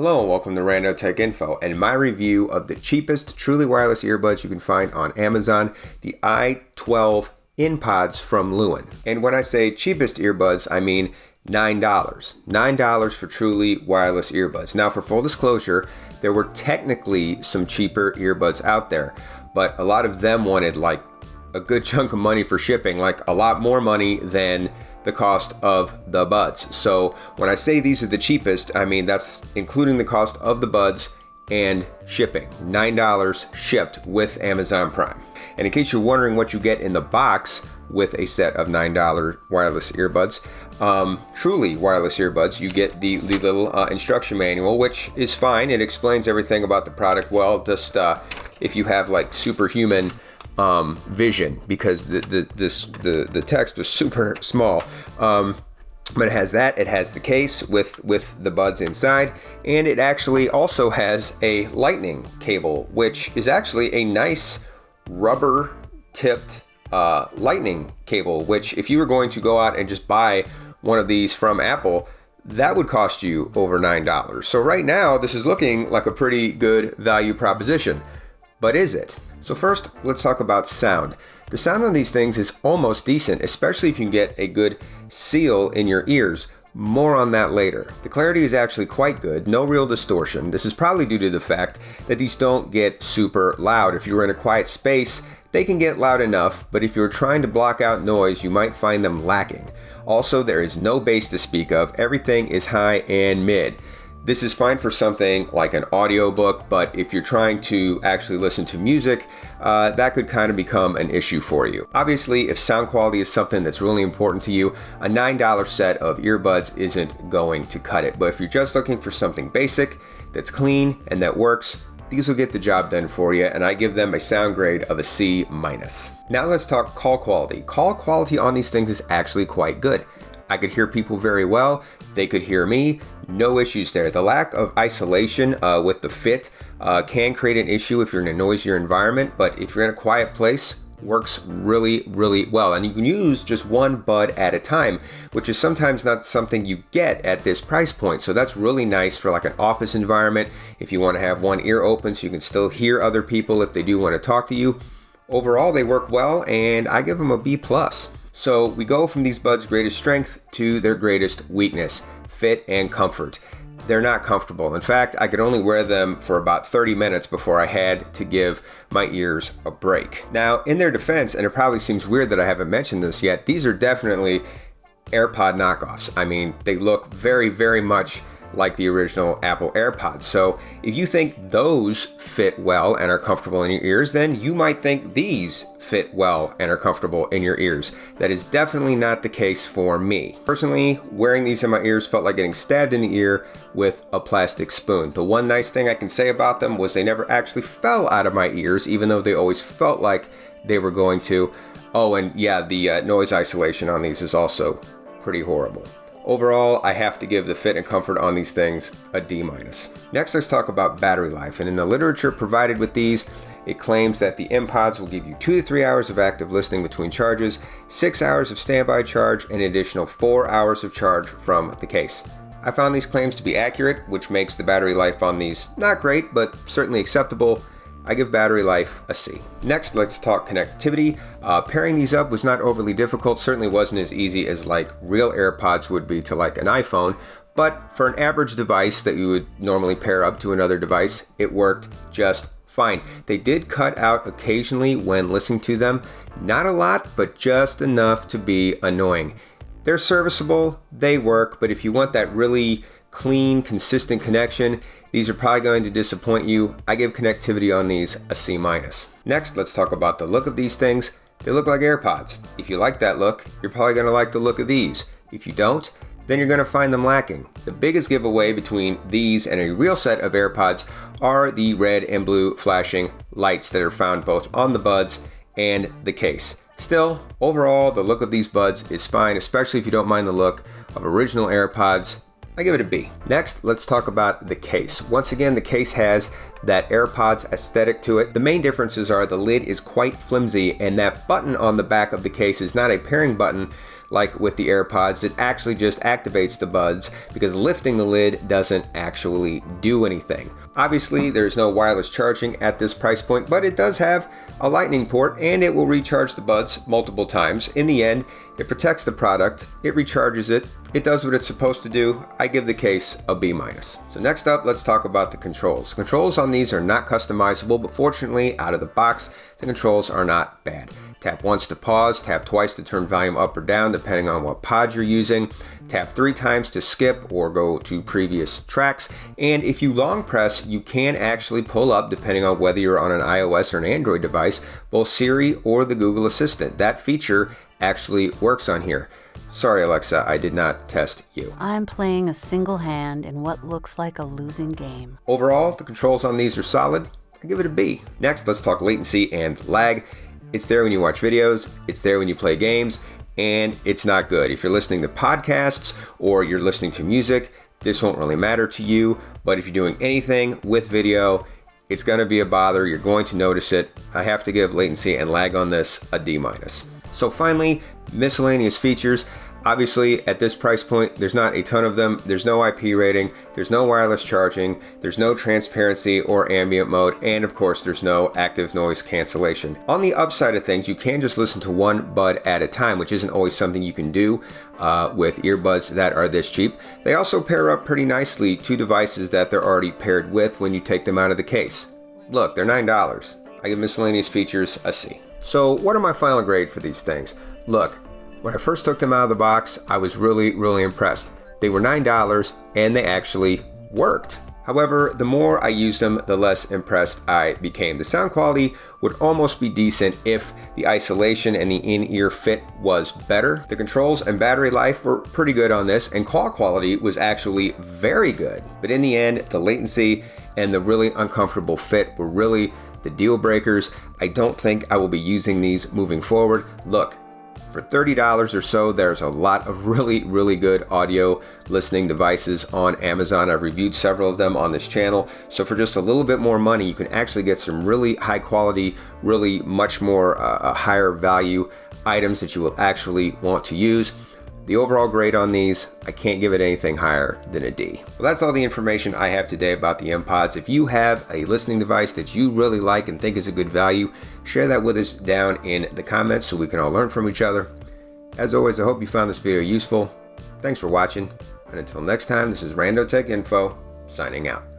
Hello and welcome to Rando Tech Info and my review of the cheapest truly wireless earbuds you can find on Amazon, the i12 InPods from Lewin. And when I say cheapest earbuds, I mean $9. $9 for truly wireless earbuds. Now for full disclosure, there were technically some cheaper earbuds out there, but a lot of them wanted like a good chunk of money for shipping, like a lot more money than the cost of the buds. So when I say these are the cheapest, I mean that's including the cost of the buds and shipping. $9 shipped with Amazon Prime. And in case you're wondering what you get in the box with a set of $9 wireless earbuds, truly wireless earbuds, you get the little instruction manual, which is fine. It explains everything about the product well, just if you have like superhuman vision, because the text was super small, but it has that. It has the case with the buds inside, and it actually also has a lightning cable, which is actually a nice rubber tipped lightning cable, which if you were going to go out and just buy one of these from Apple, that would cost you over $9. So right now this is looking like a pretty good value proposition, but is it? So first, let's talk about sound. The sound on these things is almost decent, especially if you can get a good seal in your ears. More on that later. The clarity is actually quite good, no real distortion. This is probably due to the fact that these don't get super loud. If you're in a quiet space, they can get loud enough, but if you're trying to block out noise, you might find them lacking. Also, there is no bass to speak of. Everything is high and mid. This is fine for something like an audiobook, but if you're trying to actually listen to music, that could kind of become an issue for you. Obviously, if sound quality is something that's really important to you, a $9 set of earbuds isn't going to cut it. But if you're just looking for something basic, that's clean, and that works, these will get the job done for you, and I give them a sound grade of a C-. Now let's talk call quality. Call quality on these things is actually quite good. I could hear people very well. They could hear me. No issues there. The lack of isolation with the fit can create an issue if you're in a noisier environment, but if you're in a quiet place, works really, really well. And you can use just one bud at a time, which is sometimes not something you get at this price point. So that's really nice for like an office environment. If you want to have one ear open so you can still hear other people if they do want to talk to you. Overall, they work well, and I give them a B+. So we go from these buds' greatest strength to their greatest weakness, fit and comfort. They're not comfortable. In fact, I could only wear them for about 30 minutes before I had to give my ears a break. Now, in their defense, and it probably seems weird that I haven't mentioned this yet, these are definitely AirPod knockoffs. I mean, they look very, very much like the original Apple AirPods. So if you think those fit well and are comfortable in your ears, then you might think these fit well and are comfortable in your ears. That is definitely not the case for me. Personally, wearing these in my ears felt like getting stabbed in the ear with a plastic spoon. The one nice thing I can say about them was they never actually fell out of my ears, even though they always felt like they were going to. Oh, and yeah, the noise isolation on these is also pretty horrible. Overall, I have to give the fit and comfort on these things a D-. Next, let's talk about battery life. And in the literature provided with these, it claims that the InPods will give you 2 to 3 hours of active listening between charges, 6 hours of standby charge, and an additional 4 hours of charge from the case. I found these claims to be accurate, which makes the battery life on these not great, but certainly acceptable. I give battery life a C. Next, let's talk connectivity. Pairing these up was not overly difficult, certainly wasn't as easy as like real AirPods would be to like an iPhone, but for an average device that you would normally pair up to another device, it worked just fine. They did cut out occasionally when listening to them. Not a lot, but just enough to be annoying. They're serviceable, they work, but if you want that really clean, consistent connection, these are probably going to disappoint you. I give connectivity on these a C-. Next, let's talk about the look of these things. They look like AirPods. If you like that look, you're probably going to like the look of these. If you don't, then you're going to find them lacking. The biggest giveaway between these and a real set of AirPods are the red and blue flashing lights that are found both on the buds and the case. Still, overall, the look of these buds is fine, especially if you don't mind the look of original AirPods. I give it a B. Next, let's talk about the case. Once again, the case has that AirPods aesthetic to it. The main differences are the lid is quite flimsy, and that button on the back of the case is not a pairing button, like with the AirPods, it actually just activates the buds because lifting the lid doesn't actually do anything. Obviously, there's no wireless charging at this price point, but it does have a lightning port and it will recharge the buds multiple times. In the end, it protects the product, it recharges it, it does what it's supposed to do. I give the case a B-. So next up, let's talk about the controls. Controls on these are not customizable, but fortunately, out of the box, the controls are not bad. Tap once to pause, tap twice to turn volume up or down depending on what pod you're using, tap 3 times to skip or go to previous tracks, and if you long press, you can actually pull up, depending on whether you're on an iOS or an Android device, both Siri or the Google Assistant. That feature actually works on here. Sorry, Alexa, I did not test you. I'm playing a single hand in what looks like a losing game. Overall, the controls on these are solid. I give it a B. Next, let's talk latency and lag. It's there when you watch videos, it's there when you play games, and it's not good. If you're listening to podcasts or you're listening to music, this won't really matter to you, but if you're doing anything with video, it's going to be a bother. You're going to notice it. I have to give latency and lag on this a D-. So finally, miscellaneous features. Obviously, at this price point, there's not a ton of them. There's no IP rating, there's no wireless charging, there's no transparency or ambient mode, and of course, there's no active noise cancellation. On the upside of things, you can just listen to one bud at a time, which isn't always something you can do with earbuds that are this cheap. They also pair up pretty nicely to devices that they're already paired with when you take them out of the case. Look, they're $9. I give miscellaneous features a C. So what are my final grade for these things? Look, when I first took them out of the box, I was really impressed. They were $9 and they actually worked. However, the more I used them, the less impressed I became. The sound quality would almost be decent if the isolation and the in-ear fit was better. The controls and battery life were pretty good on this, and call quality was actually very good. But in the end, the latency and the really uncomfortable fit were really the deal breakers. I don't think I will be using these moving forward. Look, for $30 or so, there's a lot of really good audio listening devices on Amazon. I've reviewed several of them on this channel. So for just a little bit more money, you can actually get some really high quality, really much more higher value items that you will actually want to use. The overall grade on these, I can't give it anything higher than a D. Well, that's all the information I have today about the M-Pods. If you have a listening device that you really like and think is a good value, share that with us down in the comments so we can all learn from each other. As always, I hope you found this video useful. Thanks for watching, and until next time, this is Rando Tech Info, signing out.